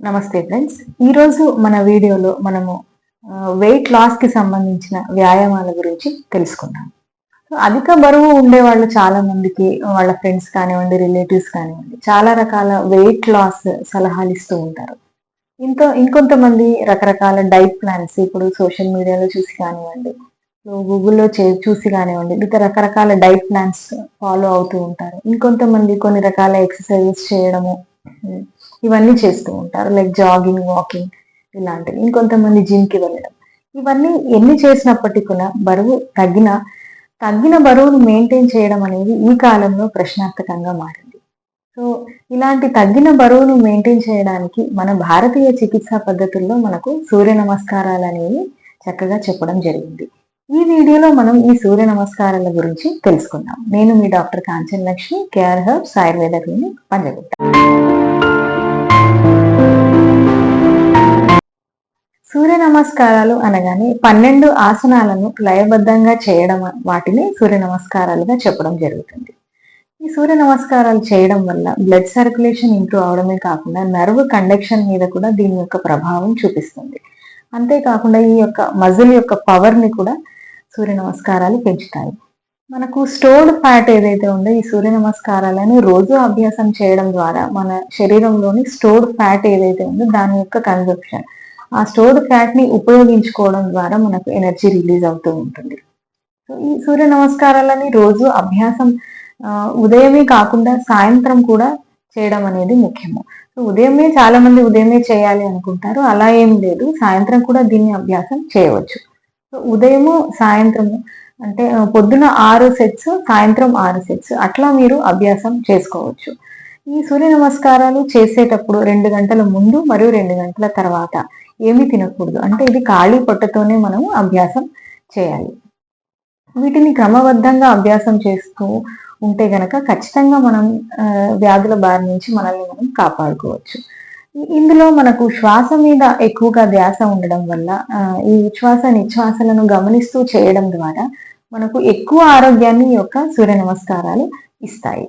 నమస్తే ఫ్రెండ్స్. ఈరోజు మన వీడియోలో మనము వెయిట్ లాస్‌కి సంబంధించిన వ్యాయామాల గురించి తెలుసుకుందాం. అధిక బరువు ఉండేవాళ్ళు చాలా మందికి వాళ్ళ ఫ్రెండ్స్ కానివ్వండి, రిలేటివ్స్ కానివ్వండి, చాలా రకాల వెయిట్ లాస్ సలహాలిస్తూ ఉంటారు. ఇంకొంతమంది రకరకాల డైట్ ప్లాన్స్ ఇప్పుడు సోషల్ మీడియాలో చూసి కానివ్వండి, గూగుల్‌లో చూసి కానివ్వండి, లేదా రకరకాల డైట్ ప్లాన్స్ ఫాలో అవుతూ ఉంటారు. ఇంకొంతమంది కొన్ని రకాల ఎక్సర్‌సైజెస్ చేయడము ఇవన్నీ చేస్తూ ఉంటారు. లైక్ జాగింగ్, వాకింగ్ ఇలాంటివి. ఇంకొంతమంది జిమ్‌కి వెళ్ళడం. ఇవన్నీ ఎన్ని చేసినప్పటికి కూడా తగ్గిన బరువును మెయింటైన్ చేయడం అనేది ఈ కాలంలో ప్రశ్నార్థకంగా మారింది. సో, ఇలాంటి తగ్గిన బరువును మెయింటైన్ చేయడానికి మన భారతీయ చికిత్సా పద్ధతుల్లో మనకు సూర్య నమస్కారాలనేవి చక్కగా చెప్పడం జరిగింది. ఈ వీడియోలో మనం ఈ సూర్య నమస్కారాల గురించి తెలుసుకుందాం. నేను మీ doctor Kanchan Lakshmi, KR herbs Ayurveda clinic, Panjagutta. సూర్య నమస్కారాలు అనగానే 12 ఆసనాలను లయబద్ధంగా చేయడం, వాటిని సూర్య నమస్కారాలుగా చెప్పడం జరుగుతుంది. ఈ సూర్య నమస్కారాలు చేయడం వల్ల బ్లడ్ సర్క్యులేషన్ ఇంప్రూవ్ అవడమే కాకుండా నర్వ్ కండక్షన్ మీద కూడా దీని యొక్క ప్రభావం చూపిస్తుంది. అంతేకాకుండా ఈ యొక్క మజిల్ యొక్క పవర్ ని కూడా సూర్య నమస్కారాలు పెంచుతాయి. మనకు స్టోర్డ్ ఫ్యాట్ ఏదైతే ఉందో ఈ సూర్య నమస్కారాలను రోజు అభ్యాసం చేయడం ద్వారా మన శరీరంలోని స్టోర్డ్ ఫ్యాట్ ఏదైతే ఉందో దాని యొక్క కన్జప్షన్, ఆ స్టోర్డ్ ఫ్యాట్ ని ఉపయోగించుకోవడం ద్వారా మనకు ఎనర్జీ రిలీజ్ అవుతూ ఉంటుంది. సో ఈ సూర్య నమస్కారాలని రోజు అభ్యాసం ఉదయమే కాకుండా సాయంత్రం కూడా చేయడం అనేది ముఖ్యము. సో ఉదయమే చాలా మంది ఉదయమే చేయాలి అనుకుంటారు. అలా ఏం లేదు, సాయంత్రం కూడా దీన్ని అభ్యాసం చేయవచ్చు. సో ఉదయము సాయంత్రము అంటే పొద్దున 6 సెట్స్, సాయంత్రం 6 సెట్స్ అట్లా మీరు అభ్యాసం చేసుకోవచ్చు. ఈ సూర్య నమస్కారాలు చేసేటప్పుడు 2 గంటల ముందు మరియు 2 గంటల తర్వాత ఏమీ తినకూడదు. అంటే ఇది ఖాళీ పొట్టతోనే మనం అభ్యాసం చేయాలి. వీటిని క్రమబద్ధంగా అభ్యాసం చేస్తూ ఉంటే గనక ఖచ్చితంగా మనం వ్యాధుల బారి నుంచి మనల్ని మనం కాపాడుకోవచ్చు. ఇందులో మనకు శ్వాస మీద ఎక్కువగా ధ్యాస ఉండడం వల్ల ఈ ఉచ్ఛ్వాస నిశ్వాసలను గమనిస్తూ చేయడం ద్వారా మనకు ఎక్కువ ఆరోగ్యాన్ని యొక్క సూర్య నమస్కారాలు ఇస్తాయి.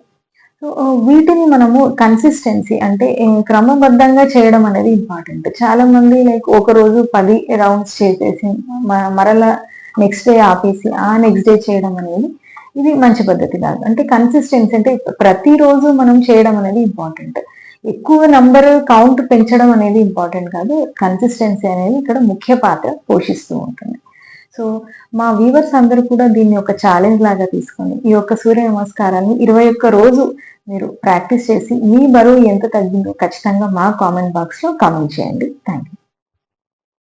సో వీటిని మనము కన్సిస్టెన్సీ అంటే క్రమబద్ధంగా చేయడం అనేది ఇంపార్టెంట్. చాలా మంది లైక్ ఒక రోజు 10 రౌండ్స్ చేసేసి మరలా నెక్స్ట్ డే ఆపేసి ఆ నెక్స్ట్ డే చేయడం అనేది ఇది మంచి పద్ధతి కాదు. అంటే కన్సిస్టెన్సీ అంటే ప్రతిరోజు మనం చేయడం అనేది ఇంపార్టెంట్. ఎక్కువ నంబర్ కౌంట్ పెంచడం అనేది ఇంపార్టెంట్ కాదు. కన్సిస్టెన్సీ అనేది ఇక్కడ ముఖ్య పాత్ర పోషిస్తూ ఉంటుంది. సో మా వ్యూవర్స్ అందరూ కూడా దీన్ని ఒక ఛాలెంజ్ లాగా తీసుకొని ఈ యొక్క సూర్య నమస్కారాన్ని 21 రోజు మీరు ప్రాక్టీస్ చేసి మీ బరువు ఎంత తగ్గిందో ఖచ్చితంగా మా కామెంట్ బాక్స్ లో కామెంట్ చేయండి. Thank you.